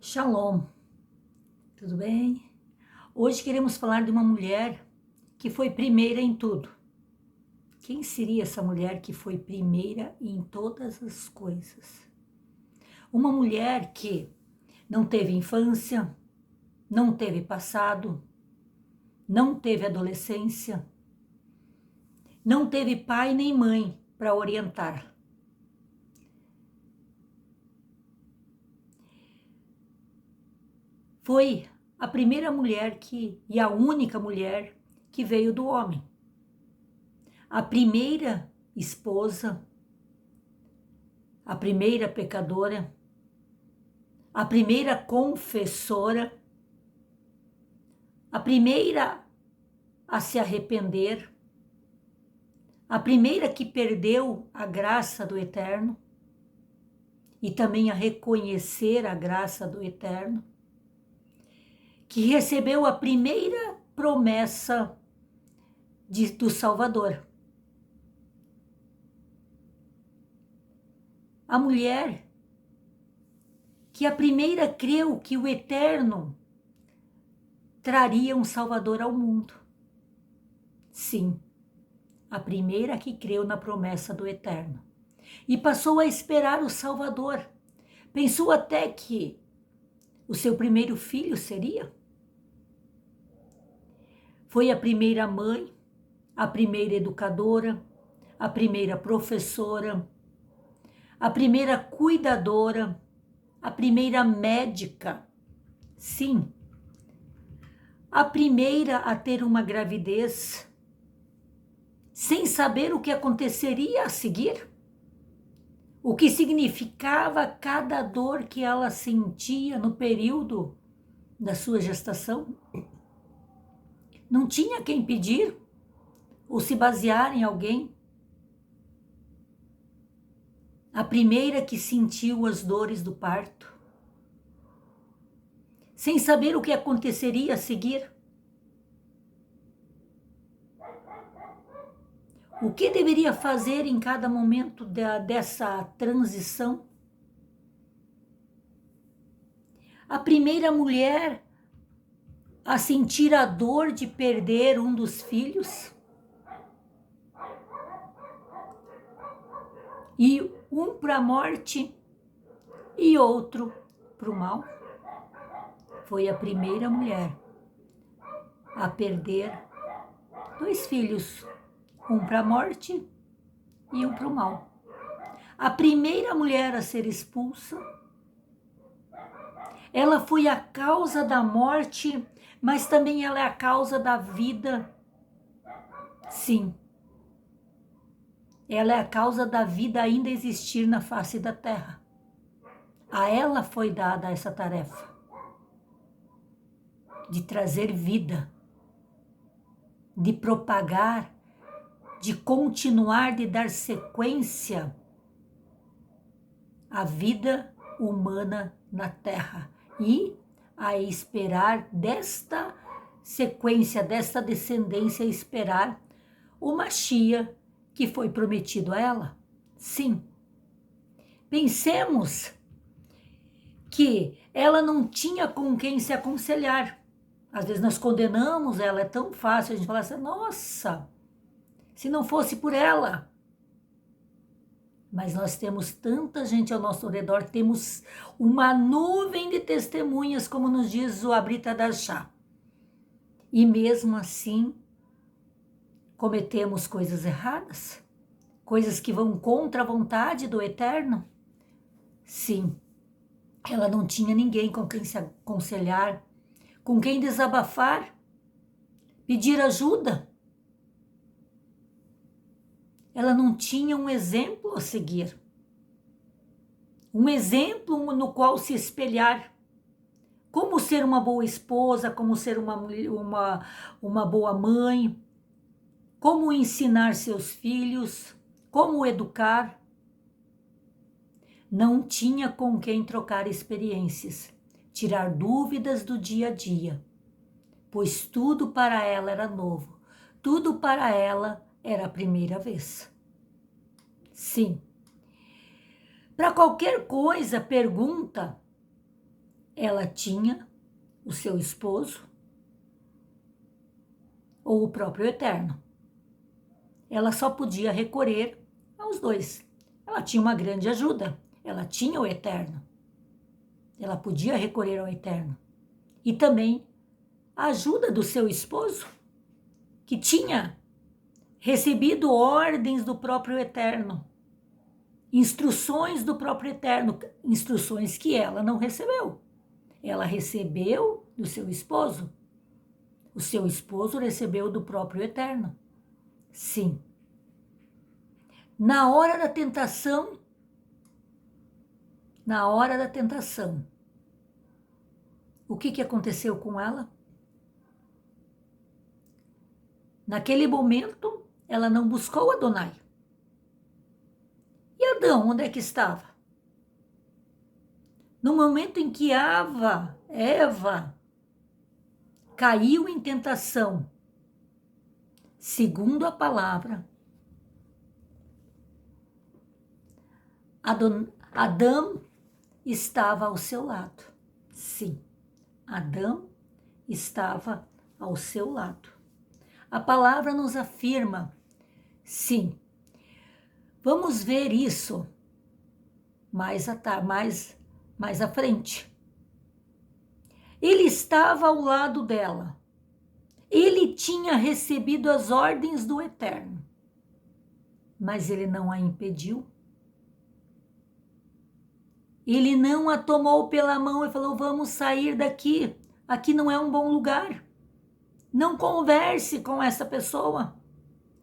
Shalom, tudo bem? Hoje queremos falar de uma mulher que foi primeira em tudo. Quem seria essa mulher que foi primeira em todas as coisas? Uma mulher que não teve infância, não teve passado, não teve adolescência, não teve pai nem mãe para orientar. Foi a primeira mulher e a única mulher que veio do homem. A primeira esposa, a primeira pecadora, a primeira confessora, a primeira a se arrepender, a primeira que perdeu a graça do Eterno e também a reconhecer a graça do Eterno, que recebeu a primeira promessa do Salvador. A mulher que a primeira creu que o Eterno traria um Salvador ao mundo. Sim, a primeira que creu na promessa do Eterno. E passou a esperar o Salvador. Pensou até que o seu primeiro filho seria. Foi a primeira mãe, a primeira educadora, a primeira professora, a primeira cuidadora, a primeira médica. Sim, a primeira a ter uma gravidez sem saber o que aconteceria a seguir. O que significava cada dor que ela sentia no período da sua gestação. Não tinha quem pedir ou se basear em alguém. A primeira que sentiu as dores do parto, sem saber o que aconteceria a seguir. O que deveria fazer em cada momento dessa transição? A primeira mulher a sentir a dor de perder um dos filhos. E um para a morte e outro para o mal. Foi a primeira mulher a perder 2 filhos, um para a morte e um para o mal. A primeira mulher a ser expulsa. Ela foi a causa da morte, mas também ela é a causa da vida. Sim. Ela é a causa da vida ainda existir na face da terra. A ela foi dada essa tarefa de trazer vida, de propagar, de continuar, de dar sequência à vida humana na terra e a esperar desta sequência, desta descendência, esperar o Mashiach que foi prometido a ela. Sim. Pensemos que ela não tinha com quem se aconselhar. Às vezes nós condenamos ela, é tão fácil a gente falar assim, nossa, se não fosse por ela. Mas nós temos tanta gente ao nosso redor, temos uma nuvem de testemunhas, como nos diz o Abrita Dashá. E mesmo assim, cometemos coisas erradas, coisas que vão contra a vontade do Eterno. Sim, ela não tinha ninguém com quem se aconselhar, com quem desabafar, pedir ajuda. Ela não tinha um exemplo a seguir, um exemplo no qual se espelhar, como ser uma boa esposa, como ser uma boa mãe, como ensinar seus filhos, como educar. Não tinha com quem trocar experiências, tirar dúvidas do dia a dia, pois tudo para ela era novo, tudo para ela era a primeira vez. Sim. Para qualquer coisa, pergunta, Ela tinha o seu esposo ou o próprio Eterno. Ela só podia recorrer aos dois. Ela tinha uma grande ajuda. Ela tinha o Eterno. Ela podia recorrer ao Eterno. E também a ajuda do seu esposo, que tinha recebido ordens do próprio Eterno, instruções do próprio Eterno, instruções que ela não recebeu. Ela recebeu do seu esposo. O seu esposo recebeu do próprio Eterno. Sim. Na hora da tentação, o que aconteceu com ela? Naquele momento, ela não buscou Adonai. E Adão, onde é que estava? No momento em que Eva caiu em tentação, segundo a palavra, Adão estava ao seu lado. Sim, Adão estava ao seu lado. A palavra nos afirma, sim. Vamos ver isso mais à frente. Ele estava ao lado dela. Ele tinha recebido as ordens do Eterno, mas ele não a impediu. Ele não a tomou pela mão e falou: vamos sair daqui. Aqui não é um bom lugar. Não converse com essa pessoa.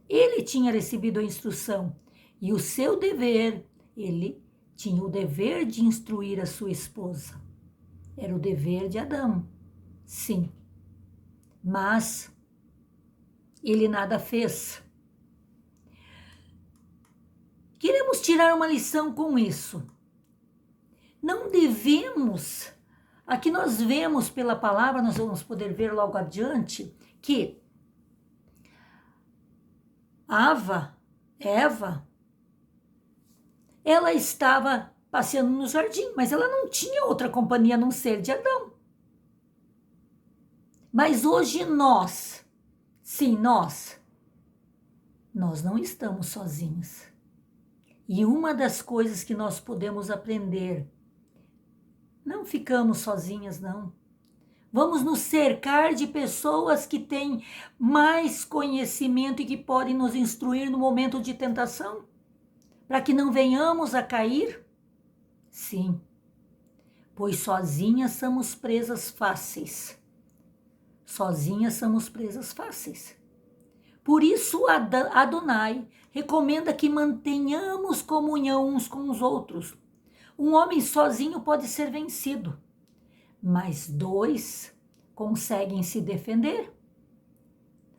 Ele tinha recebido a instrução. E o seu dever, ele tinha o dever de instruir a sua esposa. Era o dever de Adão. Sim. Mas ele nada fez. Queremos tirar uma lição com isso. Não devemos, aqui nós vemos pela palavra, nós vamos poder ver logo adiante, que Eva, ela estava passeando no jardim, mas ela não tinha outra companhia a não ser de Adão. Mas hoje nós não estamos sozinhos. E uma das coisas que nós podemos aprender, não ficamos sozinhas, não. Vamos nos cercar de pessoas que têm mais conhecimento e que podem nos instruir no momento de tentação, para que não venhamos a cair? Sim, pois sozinhas somos presas fáceis. Sozinhas somos presas fáceis. Por isso Adonai recomenda que mantenhamos comunhão uns com os outros. Um homem sozinho pode ser vencido, mas dois conseguem se defender.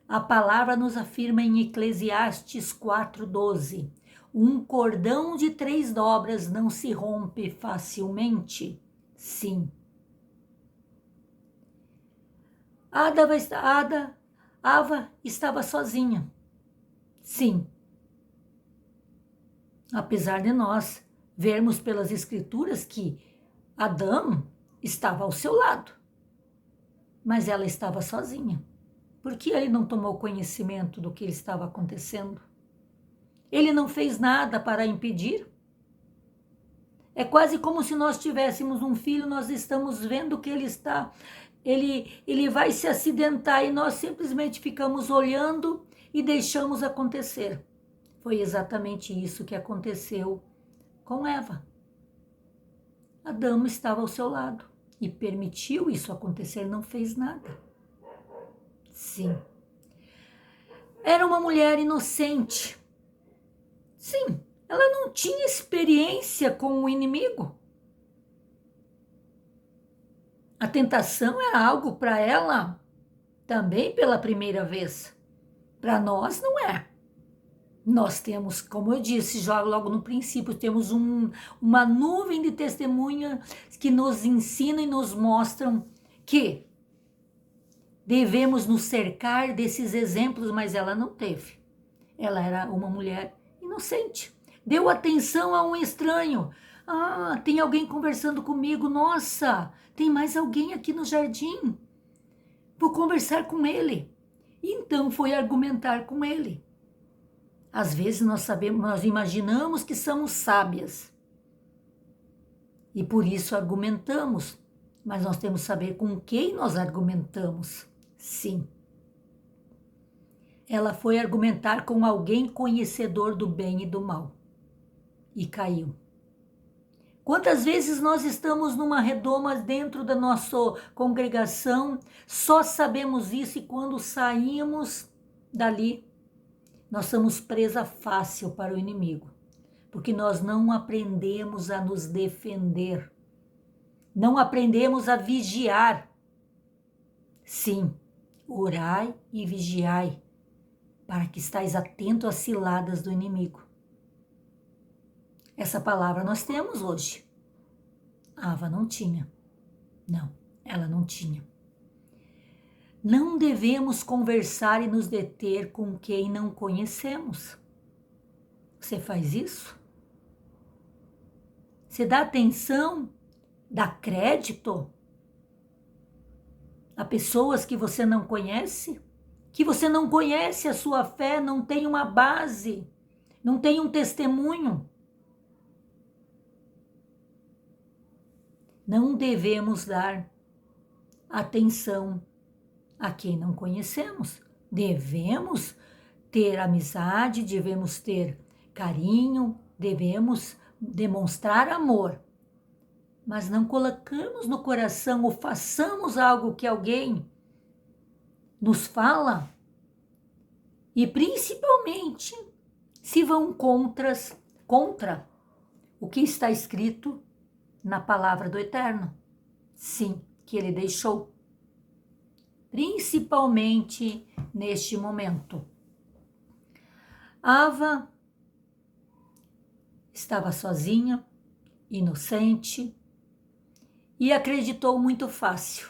A palavra nos afirma em Eclesiastes 4:12, um cordão de 3 dobras não se rompe facilmente. Sim. Ava estava sozinha. Sim. Apesar de nós vermos pelas escrituras que Adão estava ao seu lado, mas ela estava sozinha. Por que ele não tomou conhecimento do que estava acontecendo? Ele não fez nada para impedir. É quase como se nós tivéssemos um filho, nós estamos vendo que ele vai se acidentar e nós simplesmente ficamos olhando e deixamos acontecer. Foi exatamente isso que aconteceu com Eva. Adão estava ao seu lado e permitiu isso acontecer, não fez nada. Sim. Era uma mulher inocente. Sim, ela não tinha experiência com o inimigo. A tentação era algo para ela também pela primeira vez. Para nós não é. Nós temos, como eu disse já logo no princípio, temos uma nuvem de testemunhas que nos ensinam e nos mostram que devemos nos cercar desses exemplos, mas ela não teve. Ela era uma mulher inocente. Deu atenção a um estranho. Ah, tem alguém conversando comigo. Nossa, tem mais alguém aqui no jardim. Vou conversar com ele. Então foi argumentar com ele. Às vezes nós imaginamos que somos sábias. E por isso argumentamos. Mas nós temos que saber com quem nós argumentamos. Sim. Ela foi argumentar com alguém conhecedor do bem e do mal. E caiu. Quantas vezes nós estamos numa redoma dentro da nossa congregação, só sabemos isso e quando saímos dali, nós somos presa fácil para o inimigo. Porque nós não aprendemos a nos defender. Não aprendemos a vigiar. Sim, orai e vigiai, para que estais atento às ciladas do inimigo. Essa palavra nós temos hoje. Ava não tinha. Não, ela não tinha. Não devemos conversar e nos deter com quem não conhecemos. Você faz isso? Você dá atenção, dá crédito a pessoas que você não conhece? Que você não conhece a sua fé, não tem uma base, não tem um testemunho? Não devemos dar atenção a quem não conhecemos. Devemos ter amizade, devemos ter carinho, devemos demonstrar amor. Mas não colocamos no coração ou façamos algo que alguém nos fala e principalmente se vão contra o que está escrito na palavra do Eterno. Sim, que ele deixou. Principalmente neste momento. Ava estava sozinha, inocente e acreditou muito fácil.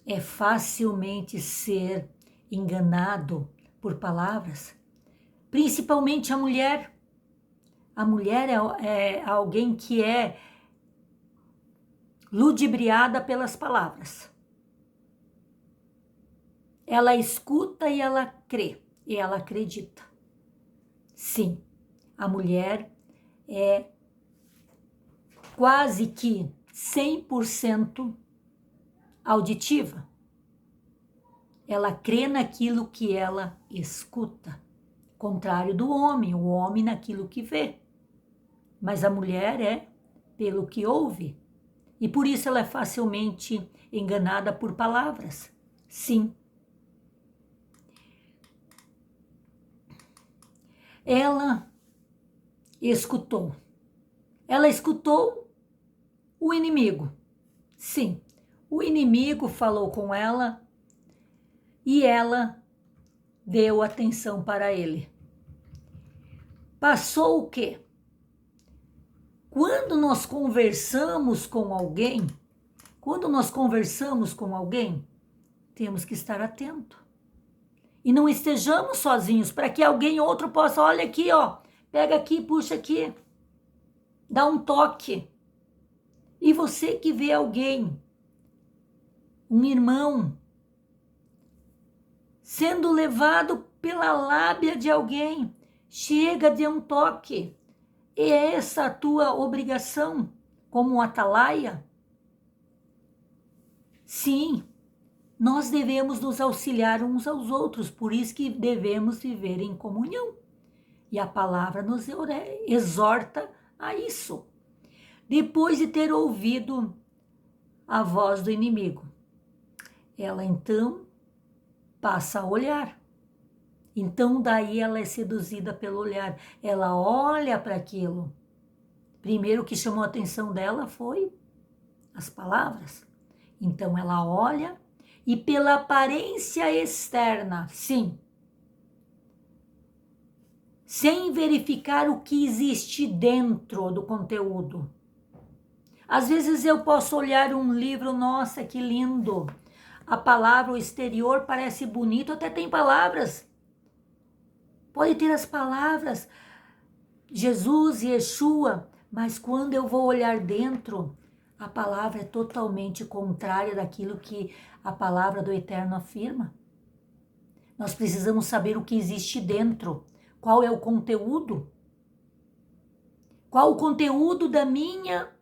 É facilmente ser enganado por palavras, principalmente a mulher. A mulher é alguém que é ludibriada pelas palavras. Ela escuta e ela crê, e ela acredita. Sim, a mulher é quase que 100% auditiva. Ela crê naquilo que ela escuta, contrário do homem, o homem naquilo que vê. Mas a mulher é pelo que ouve, e por isso ela é facilmente enganada por palavras. Sim. Ela escutou. Ela escutou o inimigo. Sim, o inimigo falou com ela e ela deu atenção para ele. Passou o quê? Quando nós conversamos com alguém, temos que estar atento. E não estejamos sozinhos, para que alguém outro possa, olha aqui, ó, pega aqui, puxa aqui, dá um toque. E você que vê alguém, um irmão, sendo levado pela lábia de alguém, chega, dê um toque. É essa a tua obrigação como um atalaia? Sim, nós devemos nos auxiliar uns aos outros, por isso que devemos viver em comunhão. E a palavra nos exorta a isso. Depois de ter ouvido a voz do inimigo, ela então passa a olhar. Então daí ela é seduzida pelo olhar. Ela olha para aquilo. Primeiro o que chamou a atenção dela foi as palavras. Então ela olha e pela aparência externa, sim, sem verificar o que existe dentro do conteúdo. Às vezes eu posso olhar um livro, nossa, que lindo. A palavra, o exterior parece bonito, até tem palavras. Pode ter as palavras, Jesus e Yeshua, Mas quando eu vou olhar dentro, a palavra é totalmente contrária daquilo que a palavra do Eterno afirma. Nós precisamos saber o que existe dentro, qual é o conteúdo. Qual o conteúdo da minha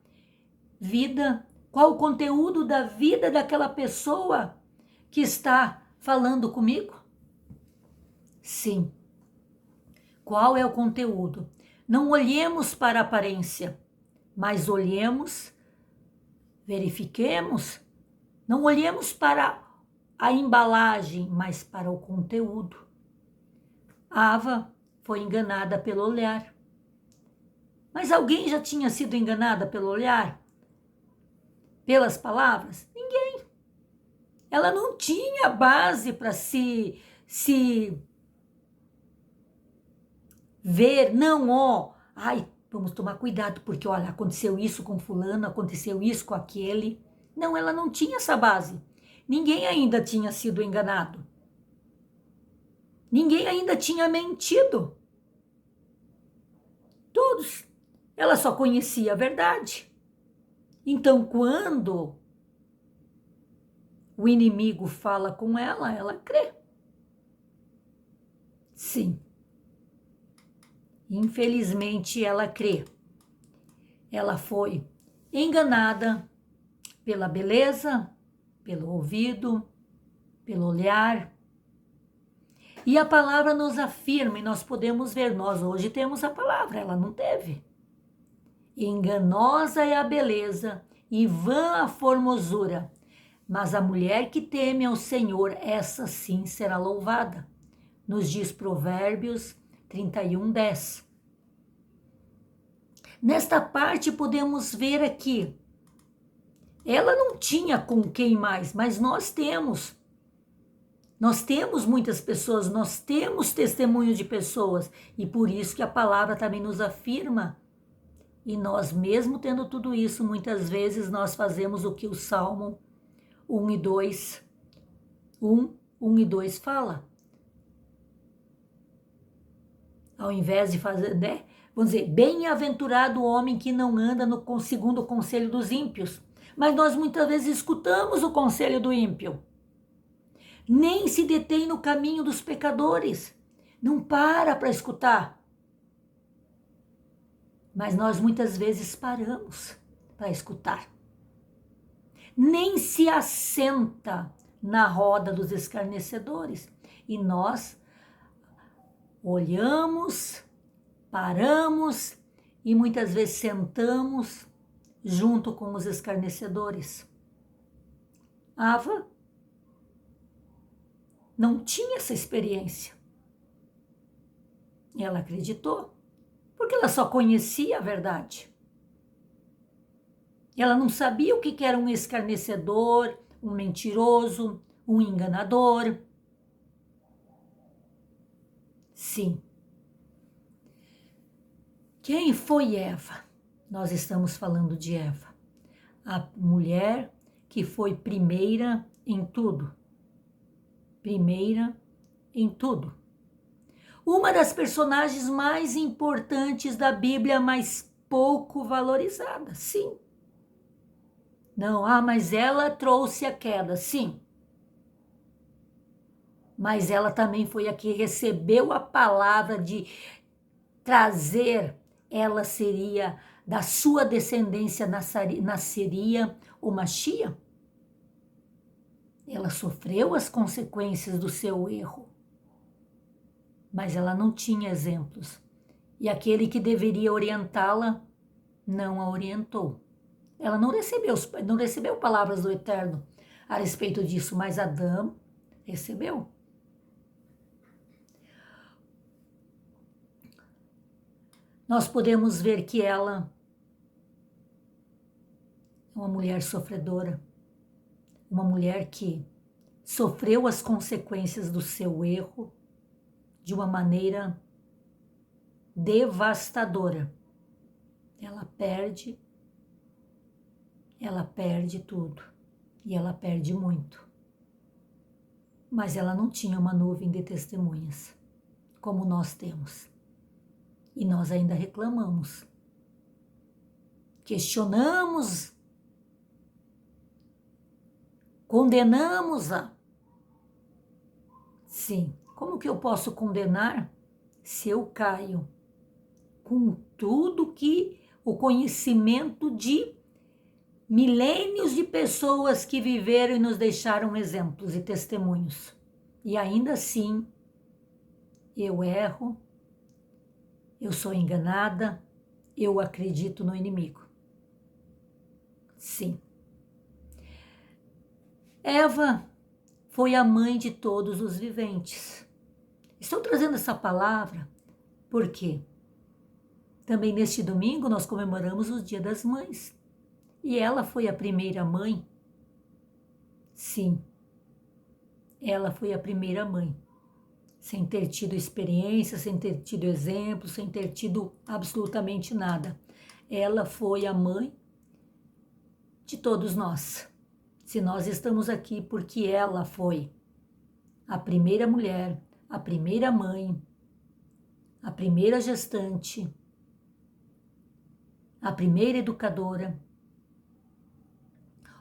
vida? Qual o conteúdo da vida daquela pessoa que está falando comigo? Sim. Qual é o conteúdo? Não olhemos para a aparência, mas olhemos, verifiquemos. Não olhemos para a embalagem, mas para o conteúdo. Ava foi enganada pelo olhar. Mas alguém já tinha sido enganada pelo olhar? Pelas palavras? Ninguém. Ela não tinha base para se ver, não, ó, ai, vamos tomar cuidado, porque olha, aconteceu isso com fulano, aconteceu isso com aquele. Não, ela não tinha essa base. Ninguém ainda tinha sido enganado. Ninguém ainda tinha mentido. Todos. Ela só conhecia a verdade. Então, quando o inimigo fala com ela, ela crê. Sim. Infelizmente, ela crê. Ela foi enganada pela beleza, pelo ouvido, pelo olhar. E a palavra nos afirma, e nós podemos ver, nós hoje temos a palavra, ela não teve. Enganosa é a beleza e vã a formosura, mas a mulher que teme ao Senhor, essa sim será louvada. Nos diz Provérbios 31:10. Nesta parte podemos ver aqui, ela não tinha com quem mais, mas nós temos. Nós temos muitas pessoas, nós temos testemunho de pessoas, e por isso que a palavra também nos afirma. E nós, mesmo tendo tudo isso, muitas vezes nós fazemos o que o Salmo 1 e 2, 1 e 2 fala. Ao invés de fazer, né? Vamos dizer, bem-aventurado o homem que não anda segundo o conselho dos ímpios. Mas nós muitas vezes escutamos o conselho do ímpio. Nem se detém no caminho dos pecadores. Não para escutar. Mas nós muitas vezes paramos para escutar. Nem se assenta na roda dos escarnecedores. E nós olhamos, paramos e muitas vezes sentamos junto com os escarnecedores. Ava não tinha essa experiência. E ela acreditou, porque ela só conhecia a verdade. Ela não sabia o que era um escarnecedor, um mentiroso, um enganador. Sim. Quem foi Eva? Nós estamos falando de Eva, a mulher que foi primeira em tudo. Primeira em tudo. Uma das personagens mais importantes da Bíblia, mas pouco valorizada, sim. Não, mas ela trouxe a queda, sim. Mas ela também foi a que recebeu a palavra de trazer, ela seria, da sua descendência nasceria o Machia. Ela sofreu as consequências do seu erro, mas ela não tinha exemplos. E aquele que deveria orientá-la não a orientou. Ela não recebeu palavras do Eterno a respeito disso, mas Adão recebeu. Nós podemos ver que ela é uma mulher sofredora, uma mulher que sofreu as consequências do seu erro de uma maneira devastadora. Ela perde tudo e ela perde muito. Mas ela não tinha uma nuvem de testemunhas, como nós temos. E nós ainda reclamamos. questionamos, condenamos-a. Sim, como que eu posso condenar se eu caio com tudo que o conhecimento de milênios de pessoas que viveram e nos deixaram exemplos e testemunhos? E ainda assim, eu erro, eu sou enganada, eu acredito no inimigo. Sim. Eva foi a mãe de todos os viventes. Estou trazendo essa palavra porque também neste domingo nós comemoramos o Dia das Mães. E ela foi a primeira mãe. Sim, ela foi a primeira mãe. Sem ter tido experiência, sem ter tido exemplo, sem ter tido absolutamente nada. Ela foi a mãe de todos nós. Se nós estamos aqui porque ela foi a primeira mulher, a primeira mãe, a primeira gestante, a primeira educadora.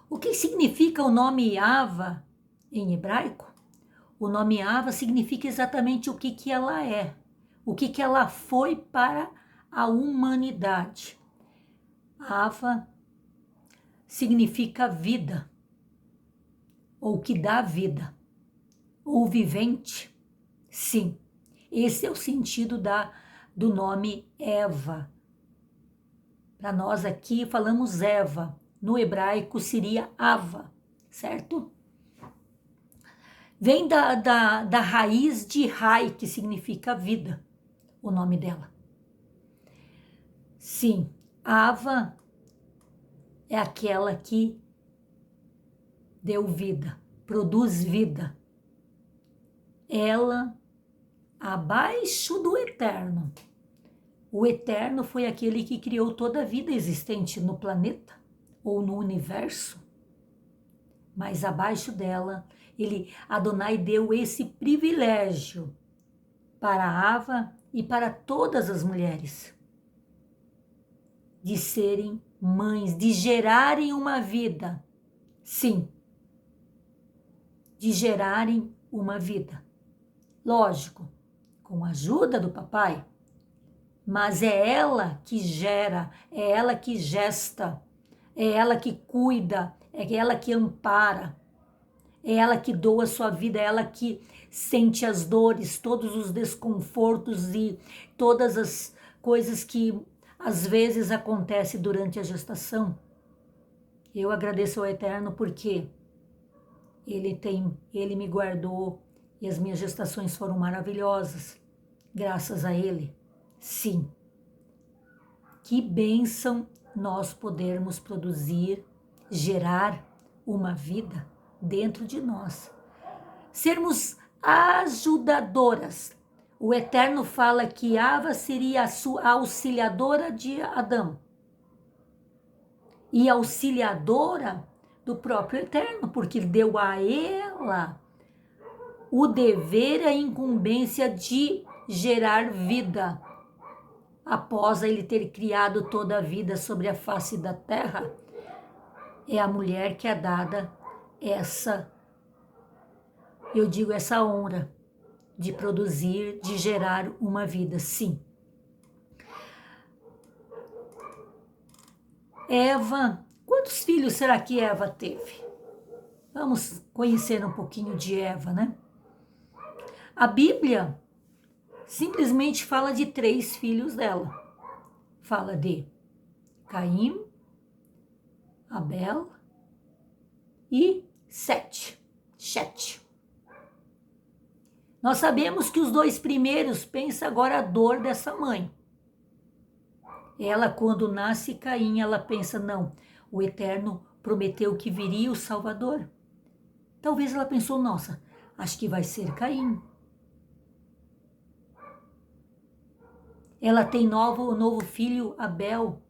O que significa o nome Ava em hebraico? O nome Ava significa exatamente o que ela é, o que ela foi para a humanidade. Ava significa vida, ou que dá vida, ou vivente. Sim, esse é o sentido do nome Eva. Para nós aqui falamos Eva, no hebraico seria Ava, certo? Vem da raiz de Rai, que significa vida, o nome dela. Sim, Ava é aquela que deu vida, produz vida. Ela, abaixo do eterno. O eterno foi aquele que criou toda a vida existente no planeta ou no universo. Mas abaixo dela, Adonai deu esse privilégio para Ava e para todas as mulheres de serem mães, de gerarem uma vida. Sim, de gerarem uma vida. Lógico, com a ajuda do papai, mas é ela que gera, é ela que gesta, é ela que cuida, é ela que ampara, é ela que doa sua vida, é ela que sente as dores, todos os desconfortos e todas as coisas que às vezes acontecem durante a gestação. Eu agradeço ao Eterno porque Ele me guardou e as minhas gestações foram maravilhosas, graças a Ele. Sim, que bênção nós podermos produzir, gerar uma vida dentro de nós. Sermos ajudadoras. O Eterno fala que Ava seria a sua auxiliadora de Adão e auxiliadora do próprio Eterno, porque deu a ela o dever e a incumbência de gerar vida. Após ele ter criado toda a vida sobre a face da terra, é a mulher que é dada essa honra de produzir, de gerar uma vida, sim. Eva, quantos filhos será que Eva teve? Vamos conhecer um pouquinho de Eva, né? A Bíblia simplesmente fala de 3 filhos dela. Fala de Caim, Abel e Sete. Nós sabemos que os 2 primeiros, pensa agora a dor dessa mãe. Ela, quando nasce Caim, ela pensa, não, o Eterno prometeu que viria o Salvador. Talvez ela pensou, nossa, acho que vai ser Caim. Ela tem o novo filho, Abel.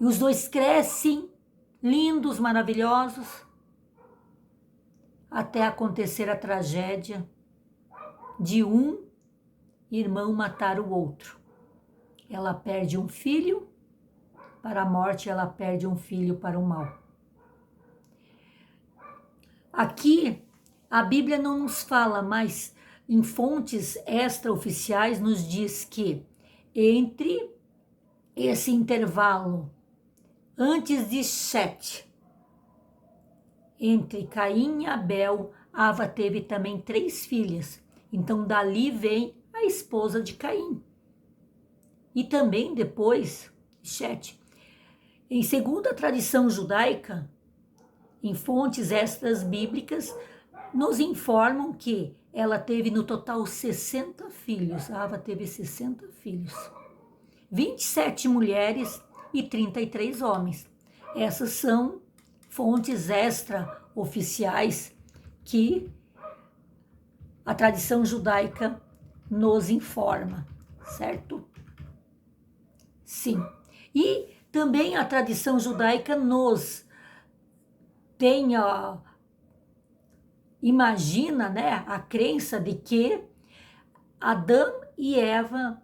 E os 2 crescem, lindos, maravilhosos, até acontecer a tragédia de um irmão matar o outro. Ela perde um filho para a morte, ela perde um filho para o mal. Aqui, a Bíblia não nos fala, mas em fontes extraoficiais nos diz que entre esse intervalo, antes de Sete, entre Caim e Abel, Ava teve também 3 filhas. Então, dali vem a esposa de Caim. E também depois, Sete. Em segunda tradição judaica, em fontes extras bíblicas, nos informam que ela teve no total 60 filhos. Ava teve 60 filhos. 27 mulheres e 33 homens. Essas são fontes extraoficiais que a tradição judaica nos informa, certo? Sim. E também a tradição judaica nos tem imagina, né, a crença de que Adão e Eva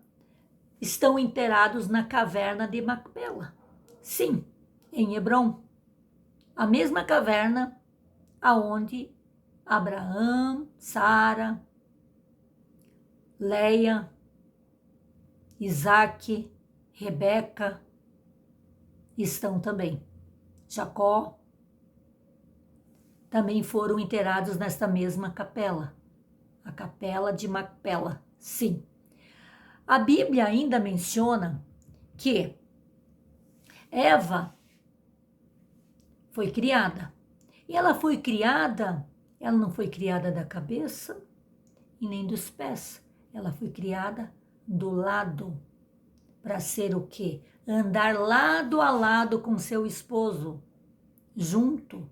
estão enterrados na caverna de Macpela. Sim, em Hebrom. A mesma caverna aonde Abraão, Sara, Leia, Isaac, Rebeca estão também. Jacó também foram enterrados nesta mesma capela, a capela de Macpela. Sim. A Bíblia ainda menciona que Eva foi criada. E ela foi criada, ela não foi criada da cabeça e nem dos pés. Ela foi criada do lado, para ser o quê? Andar lado a lado com seu esposo, junto,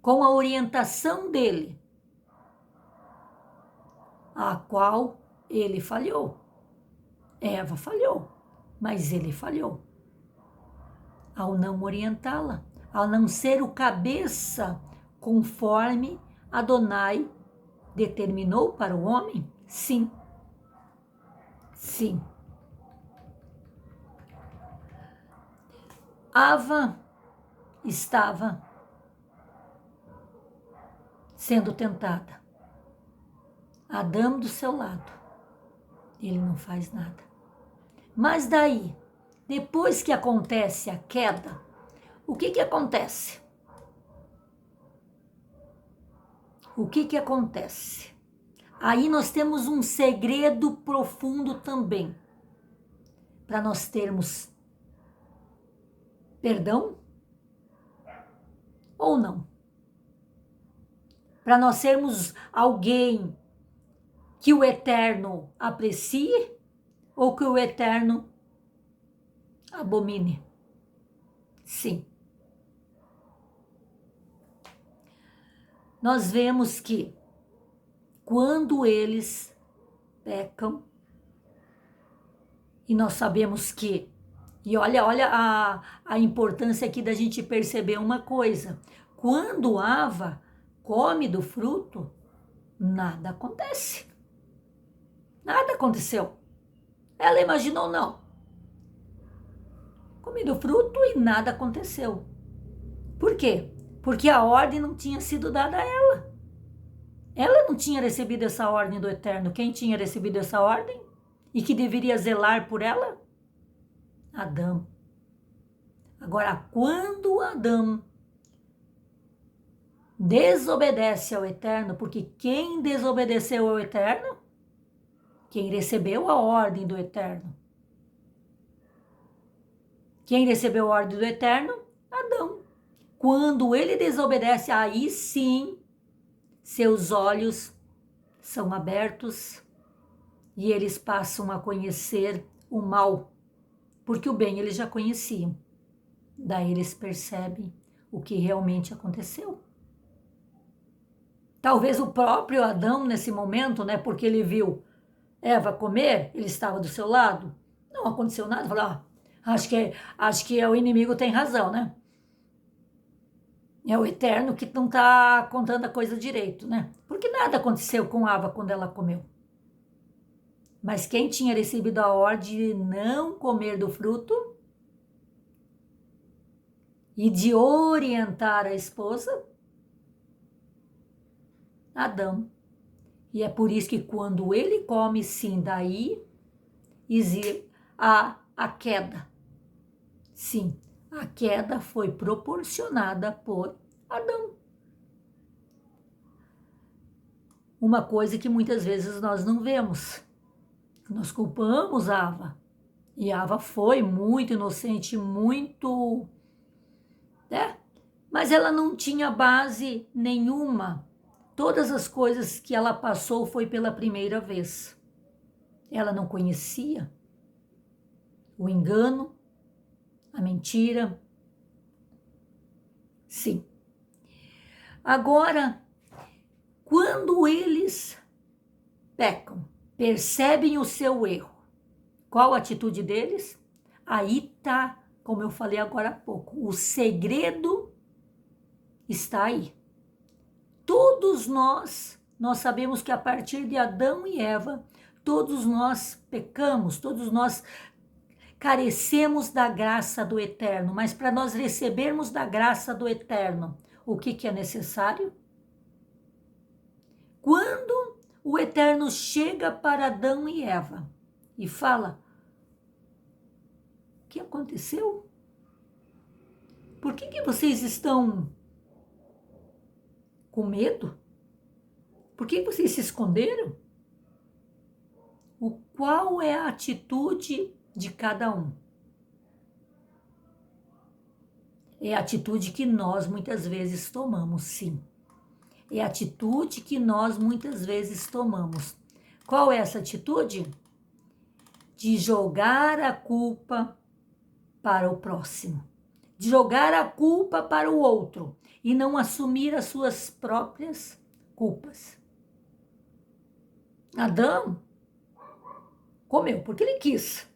com a orientação dele, a qual ele falhou. Eva falhou, mas ele falhou ao não orientá-la, ao não ser o cabeça conforme Adonai determinou para o homem? Sim. Sim. Ava estava sendo tentada. Adão do seu lado. Ele não faz nada. Mas daí, depois que acontece a queda, o que acontece? O que acontece? Aí nós temos um segredo profundo também, para nós termos perdão ou não. Para nós sermos alguém que o Eterno aprecie ou que o Eterno abomine. Sim. Nós vemos que quando eles pecam, e nós sabemos que, e olha a importância aqui da gente perceber uma coisa, quando Ava come do fruto, nada acontece. Nada aconteceu. Ela imaginou, não. Comi do fruto e nada aconteceu. Por quê? Porque a ordem não tinha sido dada a ela. Ela não tinha recebido essa ordem do Eterno. Quem tinha recebido essa ordem? E que deveria zelar por ela? Adão. Agora, quando Adão desobedece ao Eterno, porque quem desobedeceu ao Eterno? Quem recebeu a ordem do Eterno. Quem recebeu a ordem do Eterno? Adão. Quando ele desobedece, aí sim, seus olhos são abertos e eles passam a conhecer o mal, porque o bem eles já conheciam. Daí eles percebem o que realmente aconteceu. Talvez o próprio Adão nesse momento, né, porque ele viu Eva comer, ele estava do seu lado, não aconteceu nada, falou, acho que o inimigo tem razão, né? É o Eterno que não está contando a coisa direito, né? Porque nada aconteceu com Ava quando ela comeu. Mas quem tinha recebido a ordem de não comer do fruto? e de orientar a esposa? Adão. E é por isso que quando ele come, sim, daí existe a queda. Sim, a queda foi proporcionada por Adão. Uma coisa que muitas vezes nós não vemos. Nós culpamos Ava. E Ava foi muito inocente, muito, né? Mas ela não tinha base nenhuma. Todas as coisas que ela passou foi pela primeira vez. Ela não conhecia o engano, a mentira. Sim. Agora, quando eles pecam, percebem o seu erro, qual a atitude deles? Aí tá, como eu falei agora há pouco, o segredo está aí. Todos nós sabemos que a partir de Adão e Eva, todos nós pecamos, todos nós carecemos da graça do Eterno, mas para nós recebermos da graça do Eterno, o que é necessário? Quando o Eterno chega para Adão e Eva e fala: o que aconteceu? Por que vocês estão com medo? Por que vocês se esconderam? Qual é a atitude de cada um? É a atitude que nós muitas vezes tomamos, sim. É a atitude que nós muitas vezes tomamos. Qual é essa atitude? De jogar a culpa para o próximo. De jogar a culpa para o outro e não assumir as suas próprias culpas. Adão comeu porque ele quis.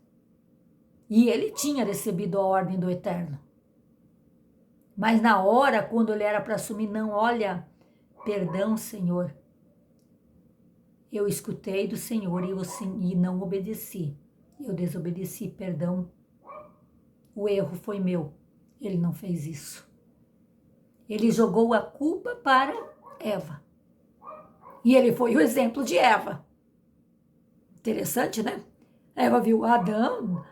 E ele tinha recebido a ordem do Eterno. Mas na hora, quando ele era para assumir, não, olha, perdão, Senhor. Eu escutei do Senhor e não obedeci. Eu desobedeci, perdão. O erro foi meu. Ele não fez isso. Ele jogou a culpa para Eva. E ele foi o exemplo de Eva. Interessante, né? Eva viu Adão,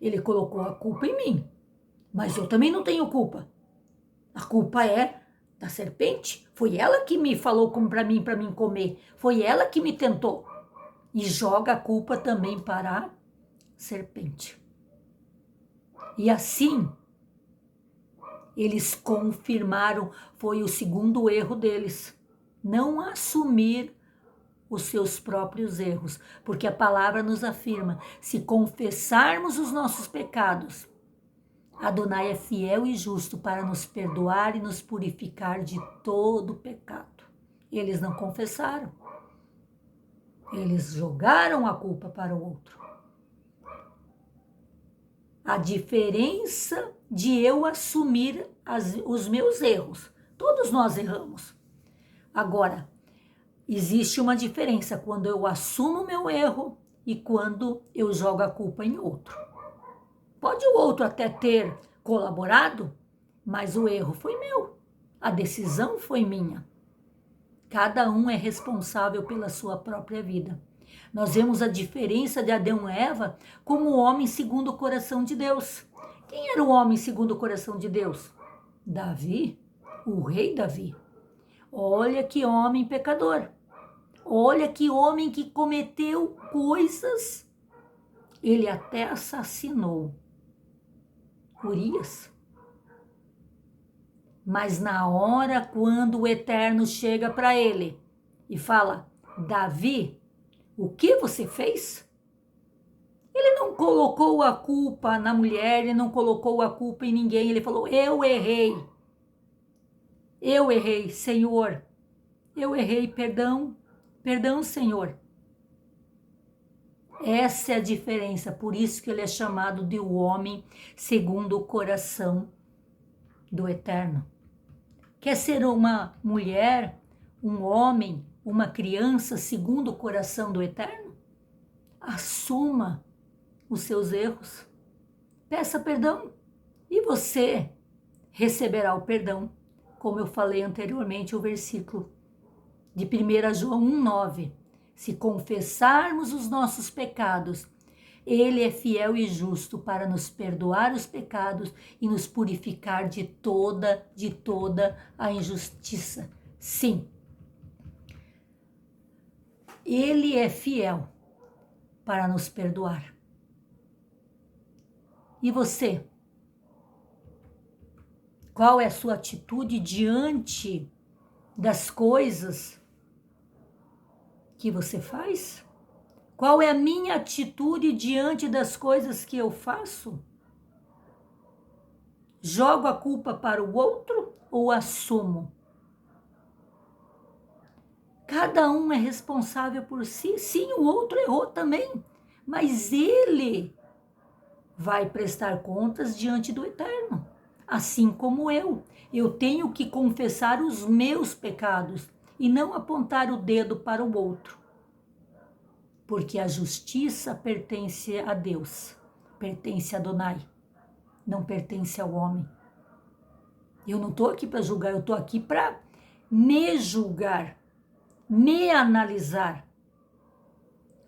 ele colocou a culpa em mim. Mas eu também não tenho culpa. A culpa é da serpente. Foi ela que me falou para mim comer. Foi ela que me tentou. E joga a culpa também para a serpente. E assim, eles confirmaram, foi o segundo erro deles. Não assumir os seus próprios erros. Porque a palavra nos afirma, se confessarmos os nossos pecados, Adonai é fiel e justo para nos perdoar e nos purificar de todo pecado. Eles não confessaram. Eles jogaram a culpa para o outro. A diferença de eu assumir os meus erros. Todos nós erramos. Agora, existe uma diferença quando eu assumo o meu erro e quando eu jogo a culpa em outro. Pode o outro até ter colaborado, mas o erro foi meu. A decisão foi minha. Cada um é responsável pela sua própria vida. Nós vemos a diferença de Adão e Eva como o homem segundo o coração de Deus. Quem era o homem segundo o coração de Deus? Davi, o rei Davi. Olha que homem pecador. Olha que homem que cometeu coisas. Ele até assassinou Urias. Mas na hora quando o Eterno chega para ele e fala: Davi, o que você fez? Ele não colocou a culpa na mulher, ele não colocou a culpa em ninguém, ele falou: eu errei, Senhor, eu errei, perdão, Senhor. Essa é a diferença, por isso que ele é chamado de o homem segundo o coração do Eterno. Quer ser uma mulher, um homem, uma criança segundo o coração do Eterno? Assuma os seus erros. Peça perdão. E você? receberá o perdão, como eu falei anteriormente, o versículo de 1 João 1,9. Se confessarmos os nossos pecados, Ele é fiel e justo para nos perdoar os pecados e nos purificar de toda a injustiça. Sim, Ele é fiel para nos perdoar. E você? Qual é a sua atitude diante das coisas que você faz? Qual é a minha atitude diante das coisas que eu faço? Jogo a culpa para o outro ou assumo? Cada um é responsável por si. Sim, o outro errou também, mas ele vai prestar contas diante do Eterno, assim como eu. Eu tenho que confessar os meus pecados e não apontar o dedo para o outro, porque a justiça pertence a Deus, pertence a Adonai, não pertence ao homem. Eu não estou aqui para julgar, eu estou aqui para me julgar, me analisar.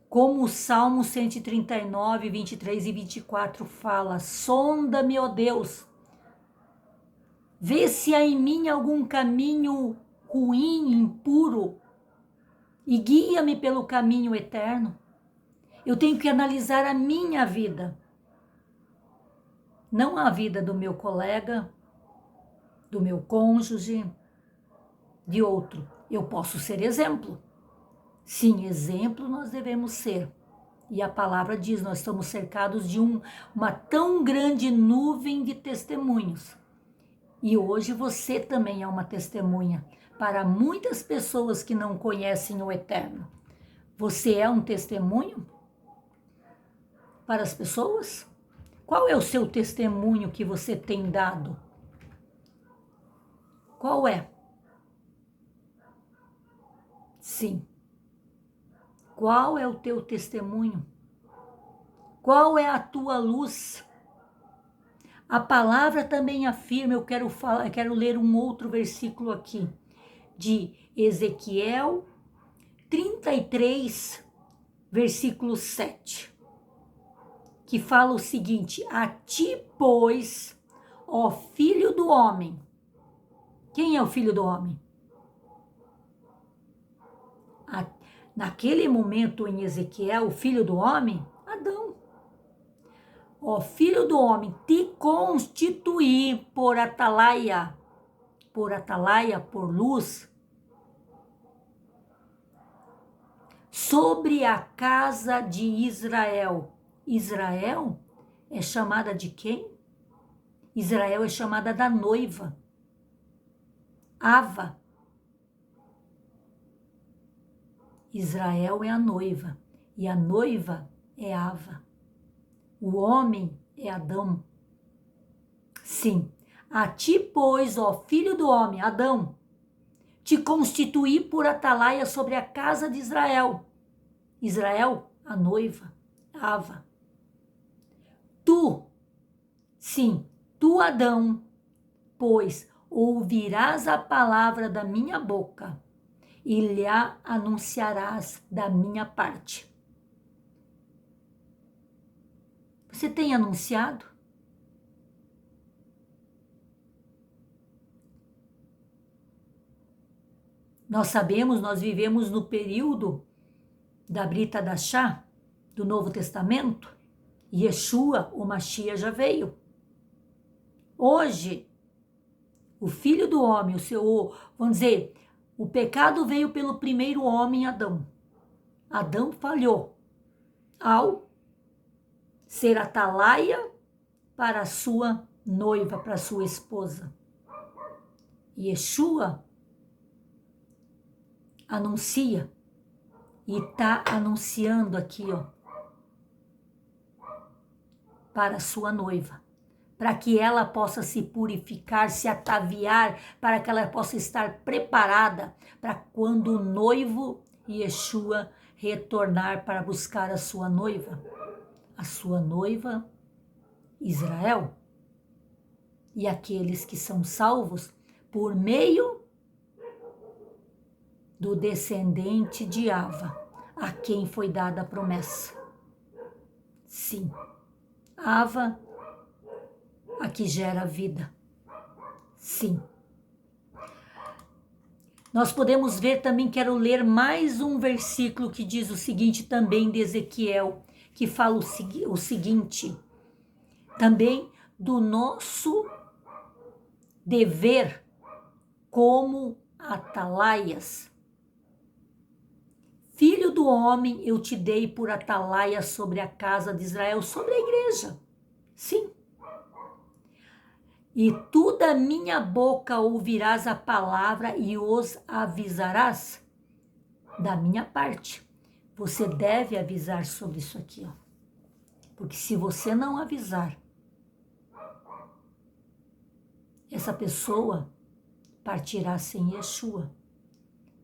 Como o Salmo 139, 23 e 24 fala: sonda-me, ó Deus, vê se há em mim algum caminho ruim, impuro, e guia-me pelo caminho eterno. Eu tenho que analisar a minha vida, não a vida do meu colega, do meu cônjuge, de outro. Eu posso ser exemplo. Sim, exemplo nós devemos ser. E a palavra diz, nós estamos cercados de uma tão grande nuvem de testemunhos. E hoje você também é uma testemunha para muitas pessoas que não conhecem o Eterno. Você é um testemunho para as pessoas? Qual é o seu testemunho que você tem dado? Qual é? Sim. Qual é o teu testemunho? Qual é a tua luz? A palavra também afirma, eu quero ler um outro versículo aqui, de Ezequiel 33, versículo 7, que fala o seguinte: a ti, pois, ó filho do homem. Quem é o filho do homem? Naquele momento em Ezequiel, o filho do homem, Adão. Ó filho do homem, te constituí por atalaia, por luz, sobre a casa de Israel. Israel é chamada de quem? Israel é chamada da noiva, Ava. Israel é a noiva e a noiva é Ava. O homem é Adão. Sim, a ti, pois, ó filho do homem, Adão, te constituí por atalaia sobre a casa de Israel. Israel, a noiva, Ava. Tu, sim, tu, Adão, pois ouvirás a palavra da minha boca e lhe anunciarás da minha parte. Você tem anunciado? Nós sabemos, nós vivemos no período da Brita da Chá, do Novo Testamento. Yeshua, o Mashiach, já veio. Hoje, o filho do homem, vamos dizer, o pecado veio pelo primeiro homem, Adão. Adão falhou ao ser atalaia para a sua noiva, para a sua esposa. Yeshua anuncia e está anunciando aqui, ó, para a sua noiva, para que ela possa se purificar, se ataviar, para que ela possa estar preparada para quando o noivo Yeshua retornar para buscar a sua noiva Israel. e aqueles que são salvos por meio do descendente de Ava, a quem foi dada a promessa. Sim, Ava, a que gera vida. Sim. Nós podemos ver também, quero ler mais um versículo que diz o seguinte, também de Ezequiel, que fala o seguinte, também do nosso dever como atalaias. Filho do homem, eu te dei por atalaia sobre a casa de Israel, sobre a igreja. Sim. E tu da minha boca ouvirás a palavra e os avisarás da minha parte. Você deve avisar sobre isso aqui, ó. Porque se você não avisar, essa pessoa partirá sem Yeshua,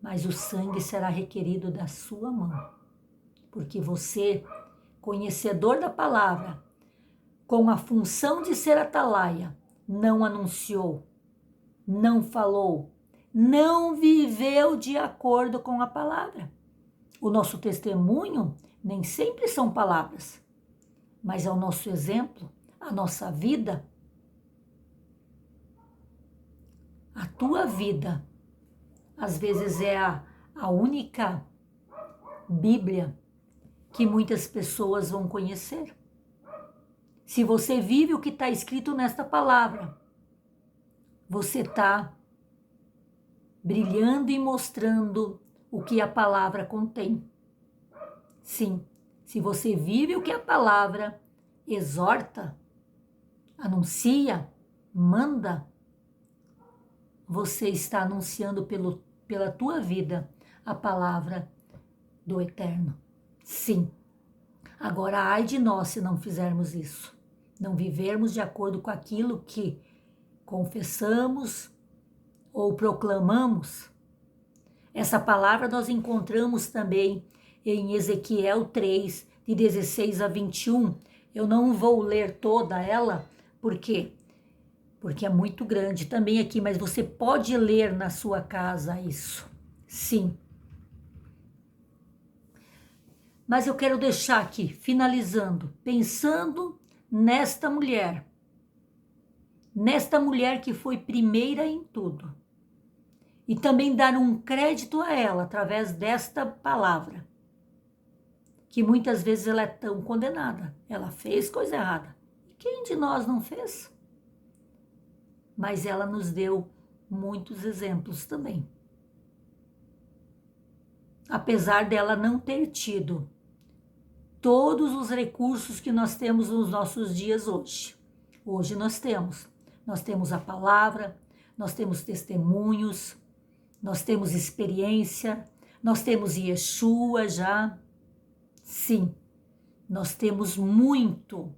mas o sangue será requerido da sua mão. Porque você, conhecedor da palavra, com a função de ser atalaia, não anunciou, não falou, não viveu de acordo com a palavra. O nosso testemunho nem sempre são palavras, mas é o nosso exemplo, a nossa vida. A tua vida, às vezes, é a única Bíblia que muitas pessoas vão conhecer. Se você vive o que está escrito nesta palavra, você está brilhando e mostrando o que a palavra contém. Sim, se você vive o que a palavra exorta, anuncia, manda, você está anunciando pela tua vida a palavra do Eterno. Sim. Agora, ai de nós se não fizermos isso, não vivermos de acordo com aquilo que confessamos ou proclamamos. Essa palavra nós encontramos também em Ezequiel 3, de 16 a 21. Eu não vou ler toda ela, por quê? Porque é muito grande também aqui, mas você pode ler na sua casa isso. Sim. Mas eu quero deixar aqui, finalizando, pensando nesta mulher que foi primeira em tudo. E também dar um crédito a ela através desta palavra, que muitas vezes ela é tão condenada. Ela fez coisa errada. E quem de nós não fez? Mas ela nos deu muitos exemplos também. Apesar dela não ter tido todos os recursos que nós temos nos nossos dias hoje. Hoje nós temos a palavra, nós temos testemunhos, nós temos experiência, nós temos Yeshua já. Sim, nós temos muito.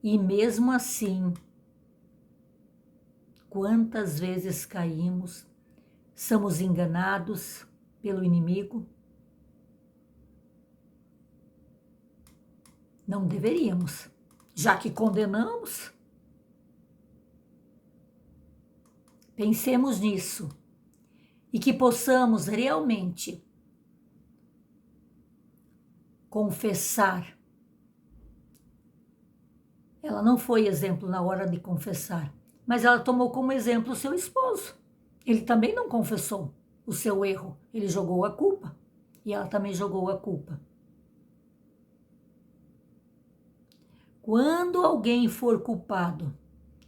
E mesmo assim, quantas vezes caímos, somos enganados pelo inimigo? Não deveríamos, já que condenamos. Pensemos nisso e que possamos realmente confessar. Ela não foi exemplo na hora de confessar, mas ela tomou como exemplo o seu esposo. Ele também não confessou o seu erro, ele jogou a culpa e ela também jogou a culpa. Quando alguém for culpado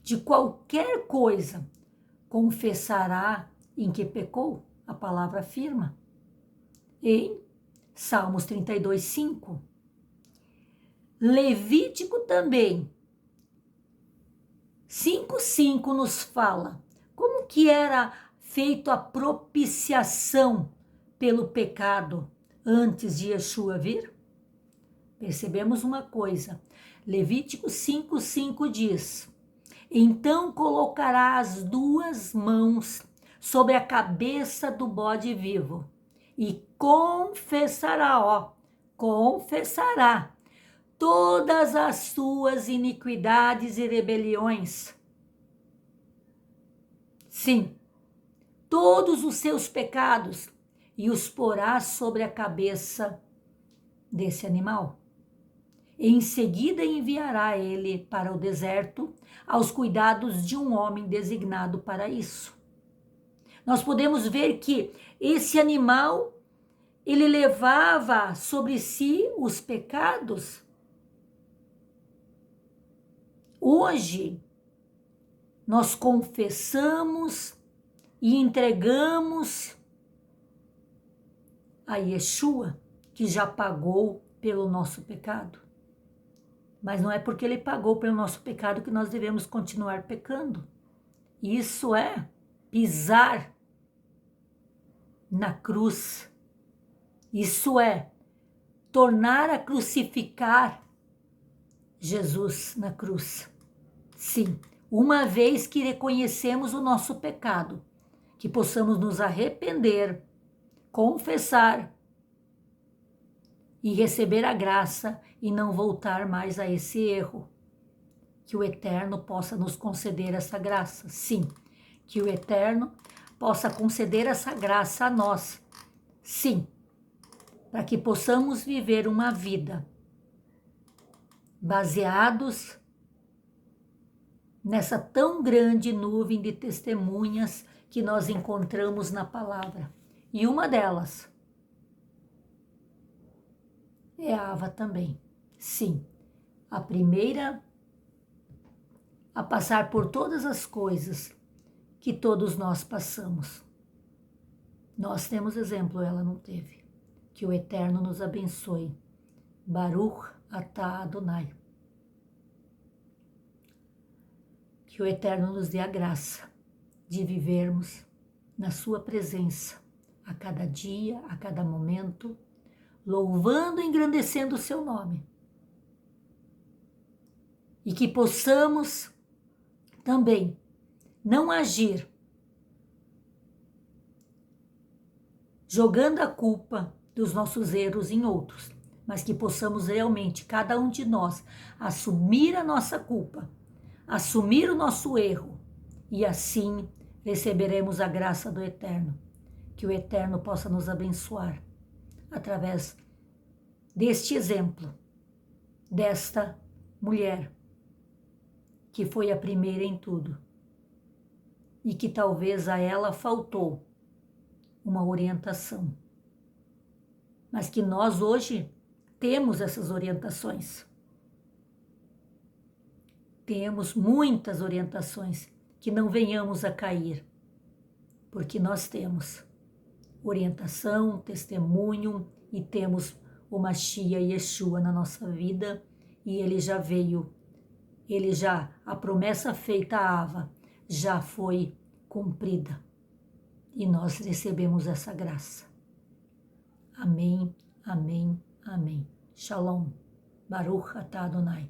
de qualquer coisa, confessará em que pecou, a palavra afirma. Em Salmos 32, 5. Levítico também, 5:5 nos fala como que era feito a propiciação pelo pecado antes de Yeshua vir. Percebemos uma coisa, Levítico 5:5 diz: então colocará as duas mãos sobre a cabeça do bode vivo e confessará todas as suas iniquidades e rebeliões. Sim, todos os seus pecados e os porá sobre a cabeça desse animal. Em seguida enviará ele para o deserto aos cuidados de um homem designado para isso. Nós podemos ver que esse animal, ele levava sobre si os pecados. Hoje, nós confessamos e entregamos a Yeshua, que já pagou pelo nosso pecado. Mas não é porque ele pagou pelo nosso pecado que nós devemos continuar pecando. Isso é pisar na cruz. Isso é tornar a crucificar Jesus na cruz. Sim, uma vez que reconhecemos o nosso pecado, que possamos nos arrepender, confessar e receber a graça e não voltar mais a esse erro. Que o Eterno possa nos conceder essa graça. Sim, que o Eterno possa conceder essa graça a nós. Sim, para que possamos viver uma vida baseados nessa tão grande nuvem de testemunhas que nós encontramos na palavra. E uma delas é a Ava também. Sim, a primeira a passar por todas as coisas que todos nós passamos. Nós temos exemplo, ela não teve. Que o Eterno nos abençoe. Baruch atah Adonai. Que o Eterno nos dê a graça de vivermos na sua presença a cada dia, a cada momento, louvando e engrandecendo o seu nome. E que possamos também não agir jogando a culpa dos nossos erros em outros, mas que possamos realmente, cada um de nós, assumir a nossa culpa, assumir o nosso erro, e assim receberemos a graça do Eterno. Que o Eterno possa nos abençoar através deste exemplo, desta mulher, que foi a primeira em tudo, e que talvez a ela faltou uma orientação, mas que nós hoje temos essas orientações. Temos muitas orientações, que não venhamos a cair, porque nós temos orientação, testemunho e temos o Mashiach Yeshua na nossa vida, e ele já veio, a promessa feita a Ava já foi cumprida e nós recebemos essa graça. Amém, amém, amém. Shalom. Baruch atah Adonai.